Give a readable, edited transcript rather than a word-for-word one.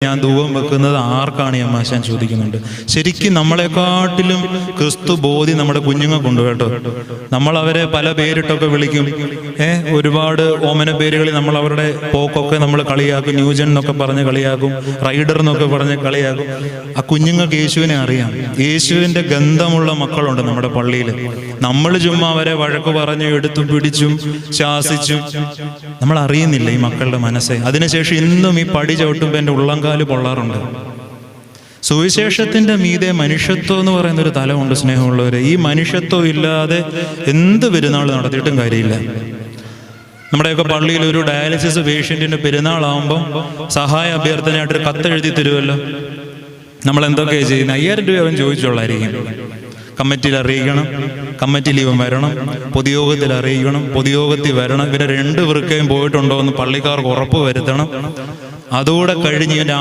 ഞാൻ ധൂപം വെക്കുന്നത് ആർക്കാണ് അമ്മാശാൻ ചോദിക്കുന്നുണ്ട്. ശരിക്കും നമ്മളെക്കാട്ടിലും ക്രിസ്തു ബോധി നമ്മുടെ കുഞ്ഞുങ്ങൾക്കുണ്ട് കേട്ടോ. നമ്മൾ അവരെ പല പേരിട്ടൊക്കെ വിളിക്കും. ഒരുപാട് ഓമന പേരുകളിൽ നമ്മൾ അവരുടെ പോക്കൊക്കെ നമ്മൾ കളിയാക്കും. ന്യൂജൻ എന്നൊക്കെ പറഞ്ഞ് കളിയാക്കും, റൈഡർ എന്നൊക്കെ പറഞ്ഞ് കളിയാക്കും. ആ കുഞ്ഞുങ്ങൾക്ക് യേശുവിനെ അറിയാം. യേശുവിൻ്റെ ഗന്ധമുള്ള മക്കളുണ്ട് നമ്മുടെ പള്ളിയിൽ. നമ്മൾ ചുമ്മാ അവരെ വഴക്ക് പറഞ്ഞ് എടുത്തും പിടിച്ചും ശാസിച്ചും നമ്മൾ അറിയുന്നില്ല ഈ മക്കളുടെ മനസ്സെ. അതിനുശേഷം ഇന്നും ഈ പടി ചവിട്ടുമ്പോൾ എൻ്റെ ഉള്ളംകാല് പൊള്ളാറുണ്ട്. സുവിശേഷത്തിന്റെ മീതെ മനുഷ്യത്വം എന്ന് പറയുന്നൊരു തലമുണ്ട് സ്നേഹമുള്ളവരെ. ഈ മനുഷ്യത്വം ഇല്ലാതെ എന്ത് പെരുന്നാൾ നടത്തിയിട്ടും കാര്യമില്ല. നമ്മുടെയൊക്കെ പള്ളിയിൽ ഒരു ഡയാലിസിസ് പേഷ്യൻറ്റിൻ്റെ പെരുന്നാളാകുമ്പം സഹായ അഭ്യർത്ഥനയായിട്ടൊരു കത്തെഴുതി തരുമല്ലോ. നമ്മൾ എന്തൊക്കെയാണ് ചെയ്യുന്നത്? 5000 രൂപ അവൻ ചോദിച്ചോളായിരിക്കും. കമ്മിറ്റിയിൽ അറിയിക്കണം, കമ്മിറ്റിയിൽ ഇവൻ വരണം, പൊതുയോഗത്തിൽ അറിയിക്കണം, പൊതുയോഗത്തിൽ വരണം. ഇവരെ 2 വൃക്കയും പോയിട്ടുണ്ടോ എന്ന് പള്ളിക്കാർക്ക് ഉറപ്പ് വരുത്തണം. അതുകൂടെ കഴിഞ്ഞ് ഇവൻ്റെ